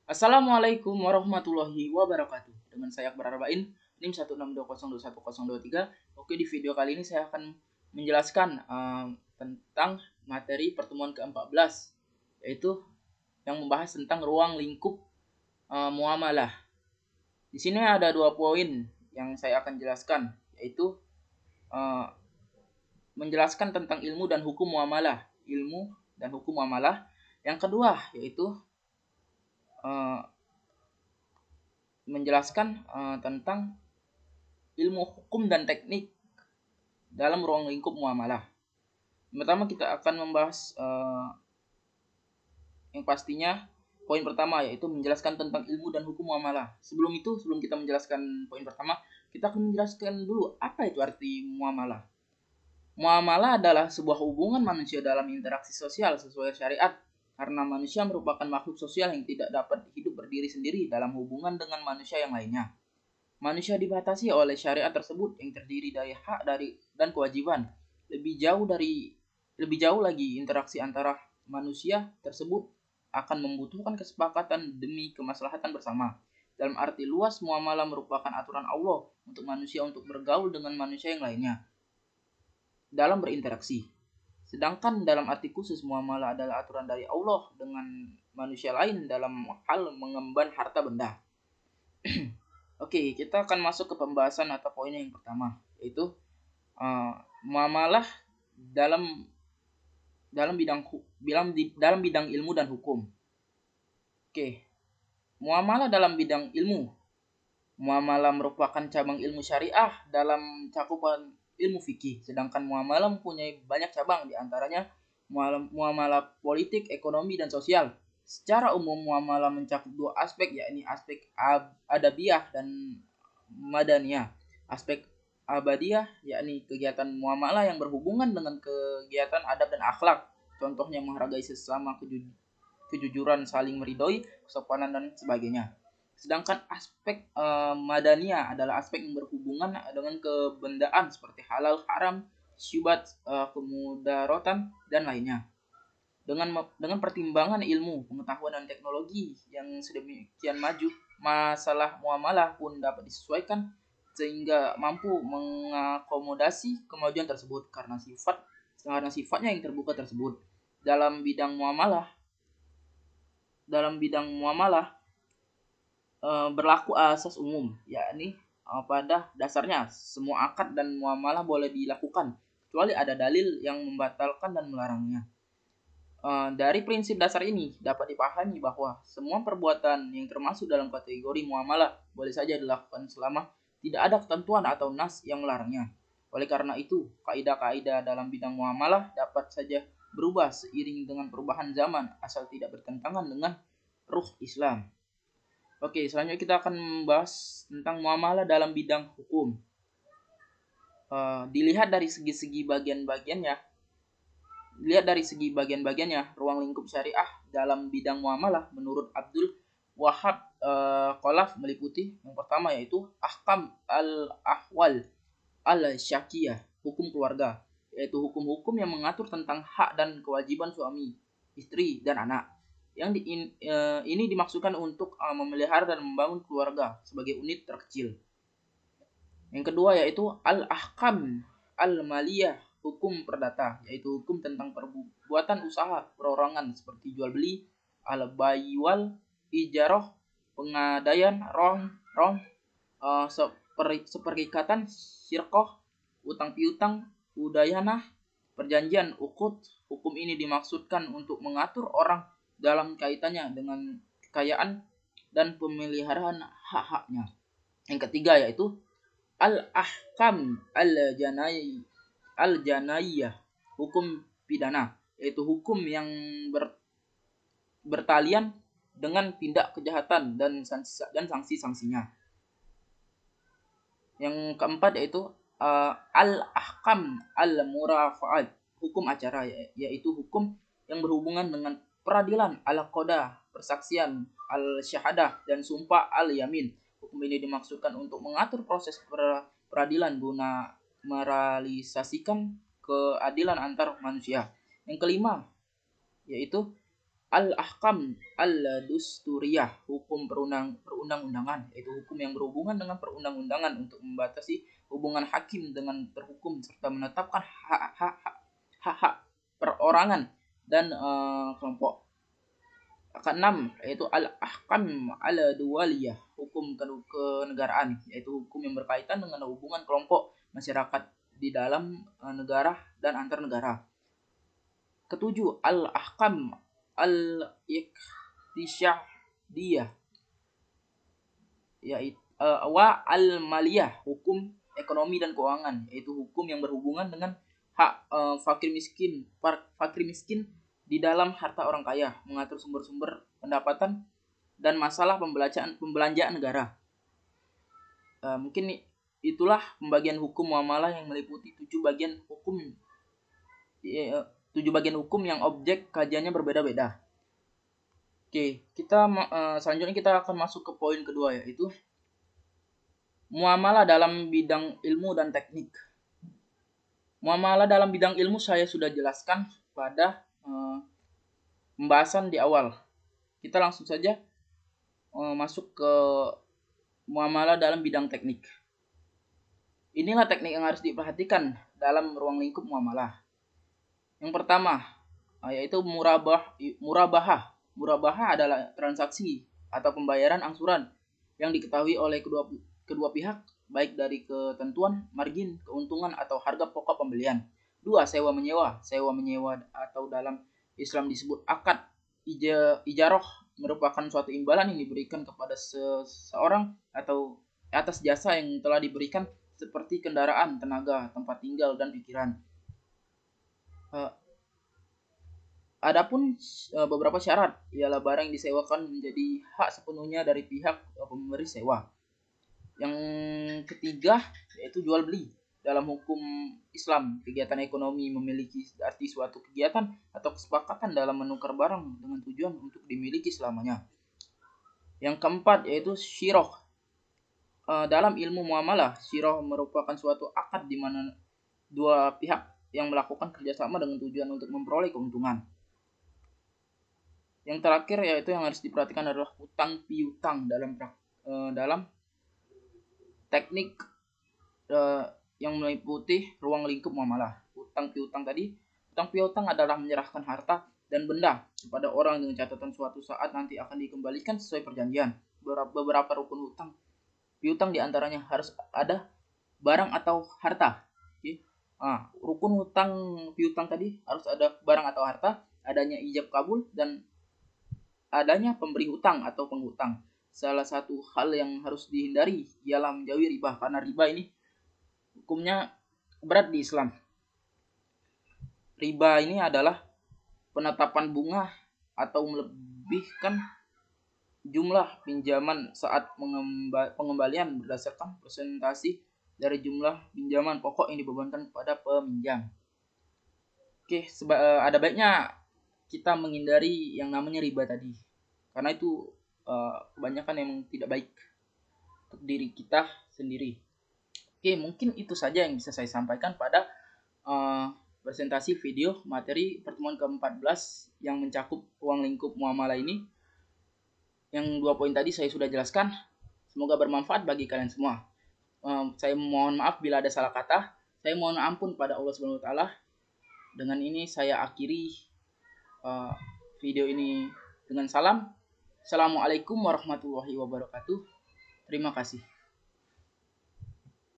Assalamualaikum warahmatullahi wabarakatuh. Dengan saya Akbar Arbain, NIM 162021023. Oke, di video kali ini saya akan menjelaskan tentang materi pertemuan ke-14, yaitu yang membahas tentang ruang lingkup muamalah. Di sini ada 2 poin yang saya akan jelaskan, yaitu menjelaskan tentang ilmu dan hukum muamalah. Ilmu dan hukum muamalah. Yang kedua yaitu menjelaskan tentang ilmu hukum dan teknik dalam ruang lingkup muamalah. Pertama kita akan membahas yang pastinya poin pertama, yaitu menjelaskan tentang ilmu dan hukum muamalah. Sebelum kita menjelaskan poin pertama, kita akan menjelaskan dulu apa itu arti muamalah. Muamalah adalah sebuah hubungan manusia dalam interaksi sosial sesuai syariat, karena manusia merupakan makhluk sosial yang tidak dapat hidup berdiri sendiri dalam hubungan dengan manusia yang lainnya. Manusia dibatasi oleh syariat tersebut yang terdiri dari hak dan kewajiban. Lebih jauh lagi, interaksi antara manusia tersebut akan membutuhkan kesepakatan demi kemaslahatan bersama. Dalam arti luas, muamalah merupakan aturan Allah untuk manusia untuk bergaul dengan manusia yang lainnya dalam berinteraksi. Sedangkan dalam arti khusus, muamalah adalah aturan dari Allah dengan manusia lain dalam hal mengemban harta benda. Oke, kita akan masuk ke pembahasan atau poin yang pertama, yaitu muamalah dalam bidang ilmu dan hukum. Oke, muamalah dalam bidang ilmu. Muamalah merupakan cabang ilmu syariah dalam cakupan ilmu fikih, sedangkan muamalah mempunyai banyak cabang, di antaranya muamalah politik, ekonomi, dan sosial. Secara umum, muamalah mencakup dua aspek, yakni aspek adabiyah dan madaniyah. Aspek abadiyah, yakni kegiatan muamalah yang berhubungan dengan kegiatan adab dan akhlak. Contohnya menghargai sesama, kejujuran, saling meridhoi, kesopanan, dan sebagainya. Sedangkan aspek madaniyah adalah aspek yang berhubungan dengan kebendaan seperti halal, haram, syubhat, kemudaratan, dan lainnya. Dengan pertimbangan ilmu, pengetahuan, dan teknologi yang sedemikian maju, masalah muamalah pun dapat disesuaikan sehingga mampu mengakomodasi kemajuan tersebut karena sifatnya yang terbuka tersebut. Dalam bidang muamalah berlaku asas umum, yakni pada dasarnya semua akad dan muamalah boleh dilakukan kecuali ada dalil yang membatalkan dan melarangnya. Dari prinsip dasar ini dapat dipahami bahwa semua perbuatan yang termasuk dalam kategori muamalah boleh saja dilakukan selama tidak ada ketentuan atau nas yang melarangnya. Oleh karena itu, kaidah-kaidah dalam bidang muamalah dapat saja berubah seiring dengan perubahan zaman asal tidak bertentangan dengan ruh Islam. Oke, selanjutnya kita akan membahas tentang muamalah dalam bidang hukum. Dilihat dari segi bagian-bagiannya, ruang lingkup syariah dalam bidang muamalah menurut Abdul Wahab Khalaf meliputi yang pertama, yaitu ahkam al-ahwal al-syakiyah, hukum keluarga, yaitu hukum-hukum yang mengatur tentang hak dan kewajiban suami, istri, dan anak. Ini dimaksudkan untuk memelihara dan membangun keluarga sebagai unit terkecil. Yang kedua yaitu al-ahkam al-maliyah, hukum perdata, yaitu hukum tentang perbuatan usaha perorangan seperti jual beli, al-baywal, ijarah, pengadaian, seperikatan, syirkoh, utang piutang, udayanah, perjanjian, ukut. Hukum ini dimaksudkan untuk mengatur orang dalam kaitannya dengan kekayaan dan pemeliharaan hak-haknya. Yang ketiga yaitu al-ahkam al-janayah, hukum pidana, yaitu hukum yang bertalian dengan tindak kejahatan dan sanksi-sanksinya. Yang keempat yaitu al-ahkam al-murafaat, hukum acara, yaitu hukum yang berhubungan dengan peradilan, al-qada, persaksian, al-syahadah, dan sumpah al-yamin. Hukum ini dimaksudkan untuk mengatur proses peradilan guna merealisasikan keadilan antar manusia. Yang kelima yaitu al-ahkam al-dusturiyah, hukum perundang-undangan, yaitu hukum yang berhubungan dengan perundang-undangan untuk membatasi hubungan hakim dengan terhukum serta menetapkan hak-hak perorangan dan kelompok. Keenam, yaitu al-ahkam al-duwaliyah, hukum kenegaraan, yaitu hukum yang berkaitan dengan hubungan kelompok masyarakat di dalam negara dan antar negara. Ketujuh, al-ahkam al-iqtisadiyah, yaitu wa al-maliyah, hukum ekonomi dan keuangan, yaitu hukum yang berhubungan dengan hak fakir miskin di dalam harta orang kaya, mengatur sumber-sumber pendapatan dan masalah pembelanjaan negara. Mungkin itulah pembagian hukum muamalah yang meliputi 7 bagian hukum yang objek kajiannya berbeda-beda. Oke, selanjutnya kita akan masuk ke poin kedua, yaitu muamalah dalam bidang ilmu dan teknik. Muamalah dalam bidang ilmu saya sudah jelaskan pada pembahasan di awal. Kita langsung saja masuk ke muamalah dalam bidang teknik. Inilah teknik yang harus diperhatikan dalam ruang lingkup muamalah. Yang pertama, yaitu murabahah. Murabahah adalah transaksi atau pembayaran angsuran yang diketahui oleh kedua pihak, baik dari ketentuan, margin, keuntungan, atau harga pokok pembelian. 2. Sewa menyewa. Sewa menyewa atau dalam Islam disebut akad ijaroh, merupakan suatu imbalan yang diberikan kepada seseorang atau atas jasa yang telah diberikan seperti kendaraan, tenaga, tempat tinggal, dan pikiran. Adapun beberapa syarat, ialah barang yang disewakan menjadi hak sepenuhnya dari pihak pemberi sewa. Yang ketiga, yaitu jual beli. Dalam hukum Islam, kegiatan ekonomi memiliki arti suatu kegiatan atau kesepakatan dalam menukar barang dengan tujuan untuk dimiliki selamanya. Yang keempat, yaitu syiroh. Dalam ilmu muamalah, syiroh merupakan suatu akad di mana dua pihak yang melakukan kerjasama dengan tujuan untuk memperoleh keuntungan. Yang terakhir, yaitu yang harus diperhatikan adalah hutang piutang dalam teknik yang meliputi ruang lingkup muamalah. Hutang piutang adalah menyerahkan harta dan benda kepada orang dengan catatan suatu saat nanti akan dikembalikan sesuai perjanjian. Beberapa rukun hutang piutang diantaranya harus ada barang atau harta. Rukun hutang piutang tadi harus ada barang atau harta, adanya ijab kabul, dan adanya pemberi hutang atau penghutang. Salah satu hal yang harus dihindari ialah menjauhi riba, karena riba ini hukumnya berat di Islam. Riba ini adalah penetapan bunga atau melebihkan jumlah pinjaman saat pengembalian berdasarkan persentase dari jumlah pinjaman pokok yang dibebankan kepada peminjam. Oke, ada baiknya kita menghindari yang namanya riba tadi, karena itu kebanyakan memang tidak baik untuk diri kita sendiri. Oke, mungkin itu saja yang bisa saya sampaikan pada presentasi video materi pertemuan ke-14 yang mencakup ruang lingkup muamalah ini. Yang 2 poin tadi saya sudah jelaskan. Semoga bermanfaat bagi kalian semua. Saya mohon maaf bila ada salah kata. Saya mohon ampun pada Allah Subhanahu wa taala. Dengan ini saya akhiri video ini dengan salam. Assalamualaikum warahmatullahi wabarakatuh. Terima kasih.